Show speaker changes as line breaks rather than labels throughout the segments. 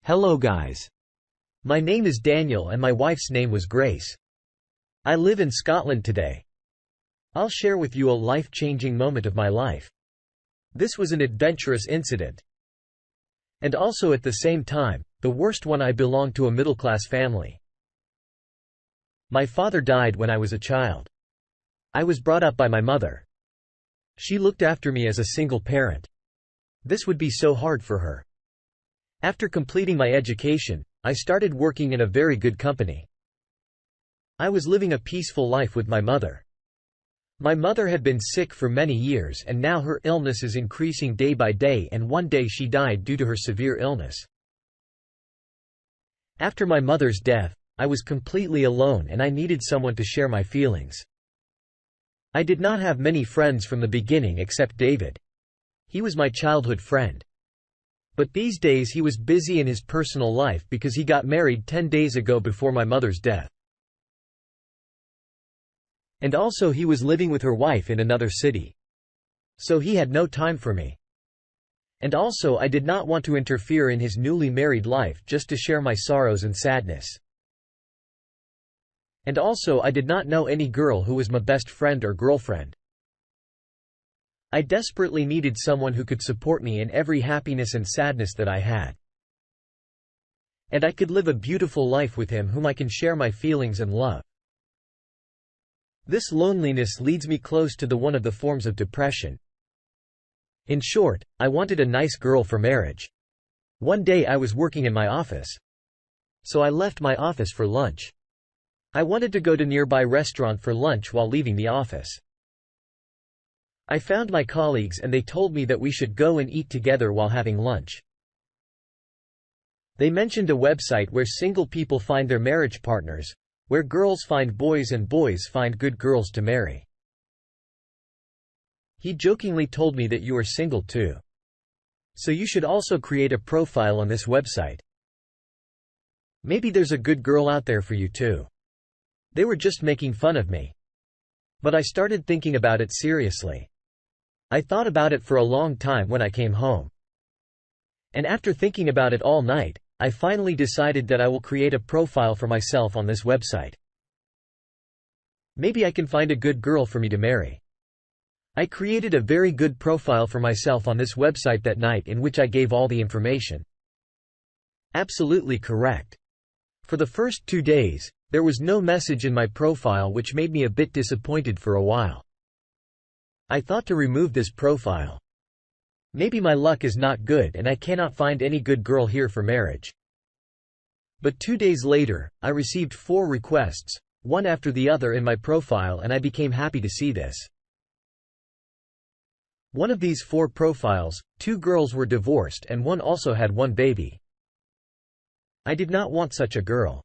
Hello guys. My name is Daniel and my wife's name was Grace. I live in Scotland today. I'll share with you a life-changing moment of my life. This was an adventurous incident. And also at the same time, the worst one. I belong to a middle-class family. My father died when I was a child. I was brought up by my mother. She looked after me as a single parent. This would be so hard for her. After completing my education, I started working in a very good company. I was living a peaceful life with my mother. My mother had been sick for many years and now her illness is increasing day by day, and one day she died due to her severe illness. After my mother's death, I was completely alone and I needed someone to share my feelings. I did not have many friends from the beginning except David. He was my childhood friend. But these days he was busy in his personal life because he got married 10 days ago before my mother's death. And also he was living with her wife in another city. So he had no time for me. And also I did not want to interfere in his newly married life just to share my sorrows and sadness. And also I did not know any girl who was my best friend or girlfriend. I desperately needed someone who could support me in every happiness and sadness that I had. And I could live a beautiful life with him whom I can share my feelings and love. This loneliness leads me close to one of the forms of depression. In short, I wanted a nice girl for marriage. One day I was working in my office. So I left my office for lunch. I wanted to go to nearby restaurant for lunch while leaving the office. I found my colleagues and they told me that we should go and eat together while having lunch. They mentioned a website where single people find their marriage partners, where girls find boys and boys find good girls to marry. He jokingly told me that you are single too. So you should also create a profile on this website. Maybe there's a good girl out there for you too. They were just making fun of me. But I started thinking about it seriously. I thought about it for a long time when I came home. And after thinking about it all night, I finally decided that I will create a profile for myself on this website. Maybe I can find a good girl for me to marry. I created a very good profile for myself on this website that night in which I gave all the information. Absolutely correct. For the first 2 days, there was no message in my profile, which made me a bit disappointed for a while. I thought to remove this profile. Maybe my luck is not good and I cannot find any good girl here for marriage. But 2 days later, I received 4 requests, one after the other in my profile, and I became happy to see this. One of these 4 profiles, 2 girls were divorced and one also had 1 baby. I did not want such a girl.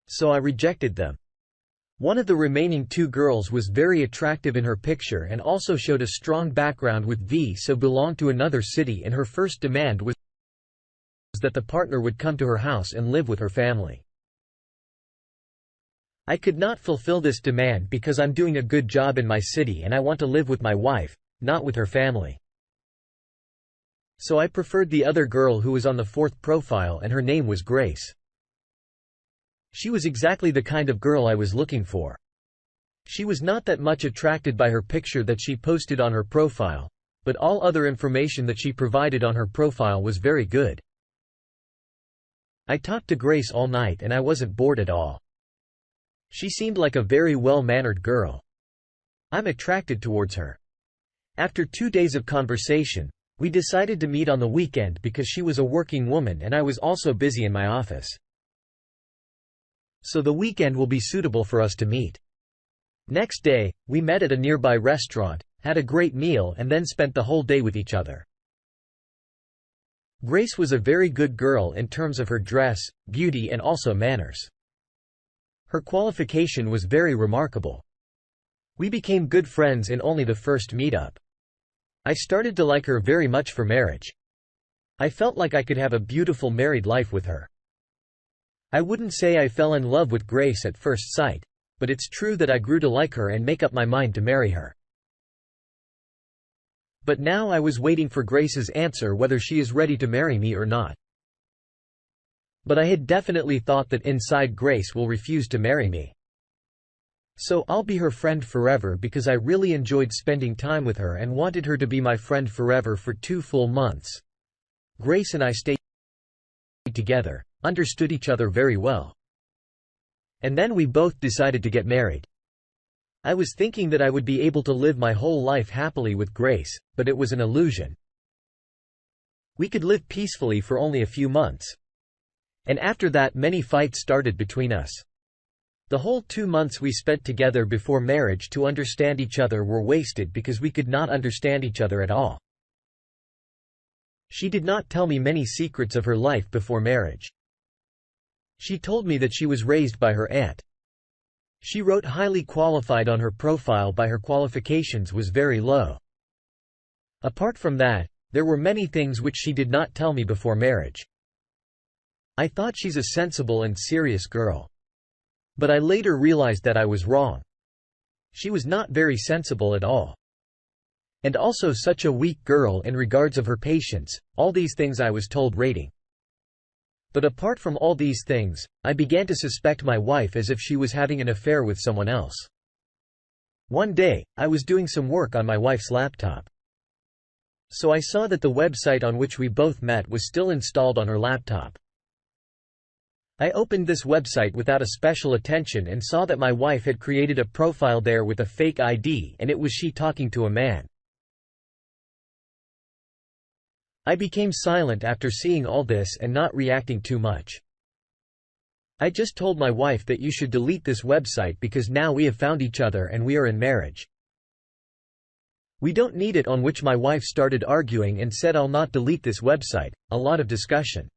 So I rejected them. One of the remaining 2 girls was very attractive in her picture and also showed a strong background with so belonged to another city, and her first demand was that the partner would come to her house and live with her family. I could not fulfill this demand because I'm doing a good job in my city and I want to live with my wife, not with her family. So I preferred the other girl who was on the 4th profile, and her name was Grace. She was exactly the kind of girl I was looking for. She was not that much attracted by her picture that she posted on her profile, but all other information that she provided on her profile was very good. I talked to Grace all night and I wasn't bored at all. She seemed like a very well-mannered girl. I'm attracted towards her. After 2 days of conversation, we decided to meet on the weekend because she was a working woman and I was also busy in my office. So the weekend will be suitable for us to meet. Next day, we met at a nearby restaurant, had a great meal and then spent the whole day with each other. Grace was a very good girl in terms of her dress, beauty and also manners. Her qualification was very remarkable. We became good friends in only the first meetup. I started to like her very much for marriage. I felt like I could have a beautiful married life with her. I wouldn't say I fell in love with Grace at first sight, but it's true that I grew to like her and make up my mind to marry her. But now I was waiting for Grace's answer whether she is ready to marry me or not. But I had definitely thought that inside Grace will refuse to marry me. So I'll be her friend forever because I really enjoyed spending time with her and wanted her to be my friend forever for 2 full months. Grace and I stayed together, understood each other very well. And then we both decided to get married. I was thinking that I would be able to live my whole life happily with Grace, but it was an illusion. We could live peacefully for only a few months. And after that many fights started between us. The whole 2 months we spent together before marriage to understand each other were wasted because we could not understand each other at all. She did not tell me many secrets of her life before marriage. She told me that she was raised by her aunt. She wrote highly qualified on her profile, but her qualifications was very low. Apart from that, there were many things which she did not tell me before marriage. I thought she's a sensible and serious girl. But I later realized that I was wrong. She was not very sensible at all. And also such a weak girl in regards of her patience, all these things I was told rating. But apart from all these things, I began to suspect my wife as if she was having an affair with someone else. One day, I was doing some work on my wife's laptop. So I saw that the website on which we both met was still installed on her laptop. I opened this website without a special attention and saw that my wife had created a profile there with a fake ID, and it was she talking to a man. I became silent after seeing all this and not reacting too much. I just told my wife that you should delete this website because now we have found each other and we are in marriage. We don't need it, on which my wife started arguing and said I'll not delete this website, a lot of discussion.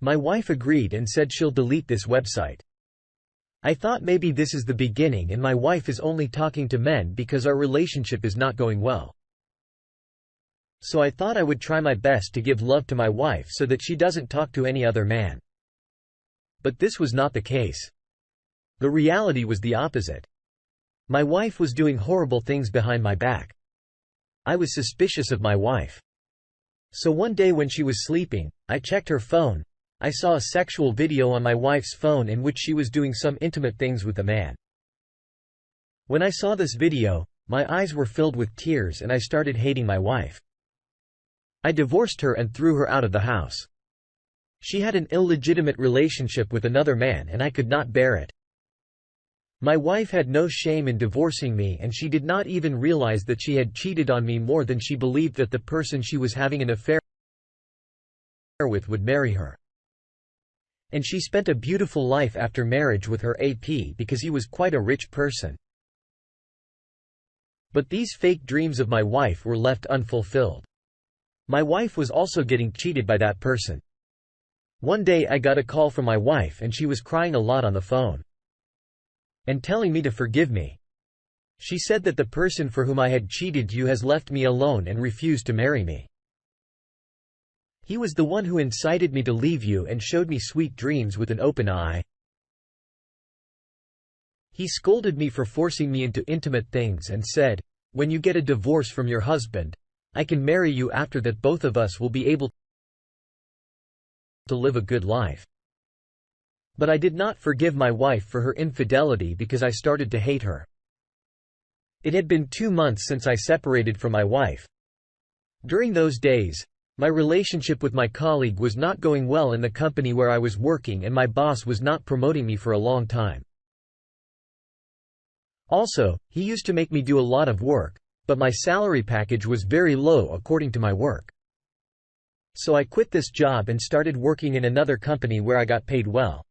My wife agreed and said she'll delete this website. I thought maybe this is the beginning and my wife is only talking to men because our relationship is not going well. So I thought I would try my best to give love to my wife so that she doesn't talk to any other man. But this was not the case. The reality was the opposite. My wife was doing horrible things behind my back. I was suspicious of my wife. So one day when she was sleeping, I checked her phone. I saw a sexual video on my wife's phone in which she was doing some intimate things with a man. When I saw this video, my eyes were filled with tears and I started hating my wife. I divorced her and threw her out of the house. She had an illegitimate relationship with another man and I could not bear it. My wife had no shame in divorcing me and she did not even realize that she had cheated on me more than she believed that the person she was having an affair with would marry her. And she spent a beautiful life after marriage with her AP because he was quite a rich person. But these fake dreams of my wife were left unfulfilled. My wife was also getting cheated by that person. One day I got a call from my wife and she was crying a lot on the phone. And telling me to forgive me. She said that the person for whom I had cheated you has left me alone and refused to marry me. He was the one who incited me to leave you and showed me sweet dreams with an open eye. He scolded me for forcing me into intimate things and said, "When you get a divorce from your husband, I can marry you. After that both of us will be able to live a good life." But I did not forgive my wife for her infidelity because I started to hate her. It had been 2 months since I separated from my wife. During those days, my relationship with my colleague was not going well in the company where I was working and my boss was not promoting me for a long time. Also, he used to make me do a lot of work, but my salary package was very low according to my work. So I quit this job and started working in another company where I got paid well.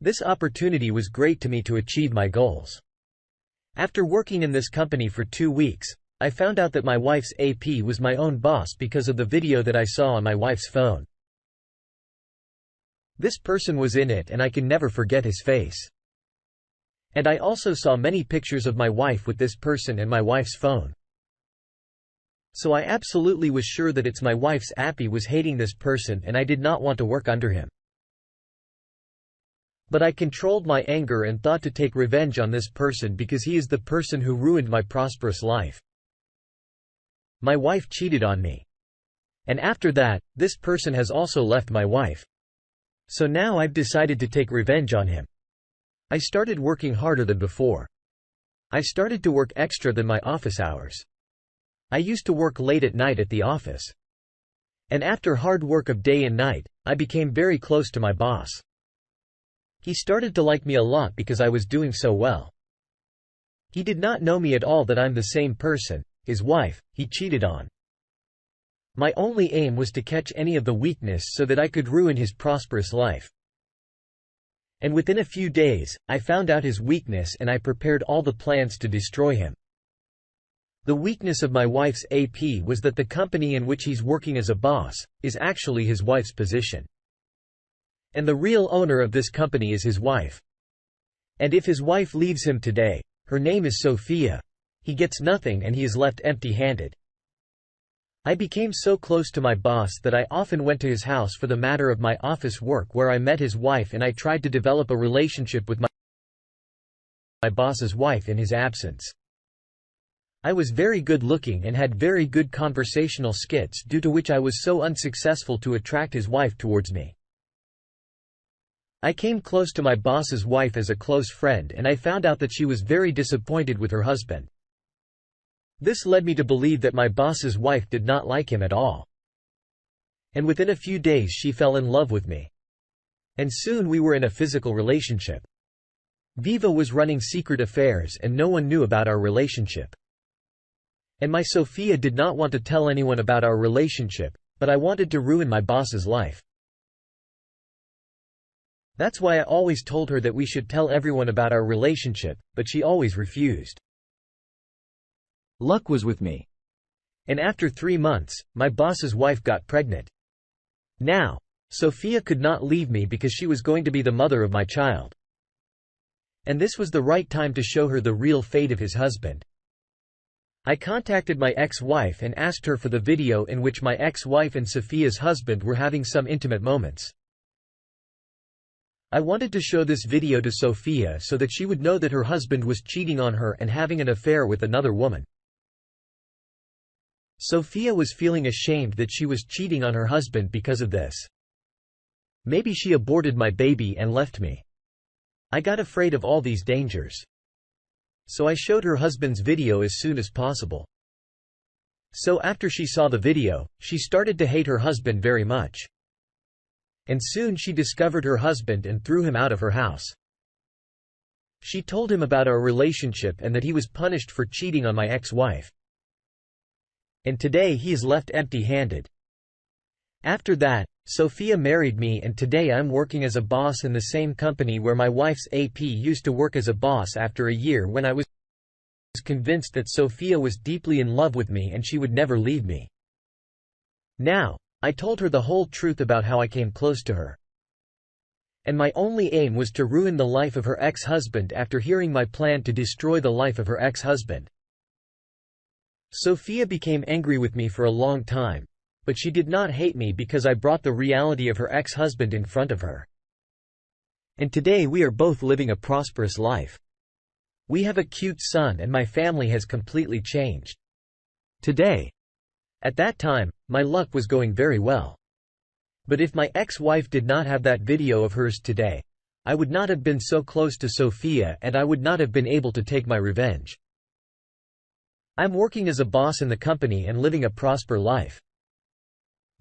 This opportunity was great to me to achieve my goals. After working in this company for 2 weeks, I found out that my wife's AP was my own boss because of the video that I saw on my wife's phone. This person was in it and I can never forget his face. And I also saw many pictures of my wife with this person and my wife's phone. So I absolutely was sure that it's my wife's AP was hating this person and I did not want to work under him. But I controlled my anger and thought to take revenge on this person because he is the person who ruined my prosperous life. My wife cheated on me. And after that, this person has also left my wife. So now I've decided to take revenge on him. I started working harder than before. I started to work extra than my office hours. I used to work late at night at the office. And after hard work of day and night, I became very close to my boss. He started to like me a lot because I was doing so well. He did not know me at all that I'm the same person, his wife, he cheated on. My only aim was to catch any of the weakness so that I could ruin his prosperous life. And within a few days, I found out his weakness and I prepared all the plans to destroy him. The weakness of my wife's AP was that the company in which he's working as a boss is actually his wife's position. And the real owner of this company is his wife. And if his wife leaves him today, her name is Sophia, he gets nothing and he is left empty-handed. I became so close to my boss that I often went to his house for the matter of my office work where I met his wife and I tried to develop a relationship with my boss's wife in his absence. I was very good looking and had very good conversational skills due to which I was so unsuccessful to attract his wife towards me. I came close to my boss's wife as a close friend and I found out that she was very disappointed with her husband. This led me to believe that my boss's wife did not like him at all. And within a few days she fell in love with me. And soon we were in a physical relationship. Viva was running secret affairs and no one knew about our relationship. And my Sophia did not want to tell anyone about our relationship, but I wanted to ruin my boss's life. That's why I always told her that we should tell everyone about our relationship, but she always refused. Luck was with me. And after 3 months, my boss's wife got pregnant. Now, Sophia could not leave me because she was going to be the mother of my child. And this was the right time to show her the real fate of his husband. I contacted my ex-wife and asked her for the video in which my ex-wife and Sophia's husband were having some intimate moments. I wanted to show this video to Sophia so that she would know that her husband was cheating on her and having an affair with another woman. Sophia was feeling ashamed that she was cheating on her husband because of this. Maybe she aborted my baby and left me. I got afraid of all these dangers. So I showed her husband's video as soon as possible. So after she saw the video, she started to hate her husband very much. And soon she discovered her husband and threw him out of her house. She told him about our relationship and that he was punished for cheating on my ex-wife. And today he is left empty-handed. After that, Sophia married me and today I'm working as a boss in the same company where my wife's AP used to work as a boss after a year when I was convinced that Sophia was deeply in love with me and she would never leave me. Now, I told her the whole truth about how I came close to her. And my only aim was to ruin the life of her ex-husband after hearing my plan to destroy the life of her ex-husband. Sophia became angry with me for a long time, but she did not hate me because I brought the reality of her ex-husband in front of her. And today we are both living a prosperous life. We have a cute son and my family has completely changed. Today. At that time, my luck was going very well. But if my ex-wife did not have that video of hers today, I would not have been so close to Sophia and I would not have been able to take my revenge. I'm working as a boss in the company and living a prosperous life.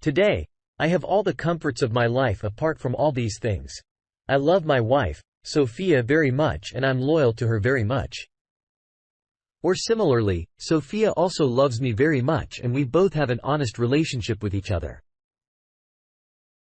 Today, I have all the comforts of my life apart from all these things. I love my wife, Sophia, very much and I'm loyal to her very much. Or similarly, Sophia also loves me very much and we both have an honest relationship with each other.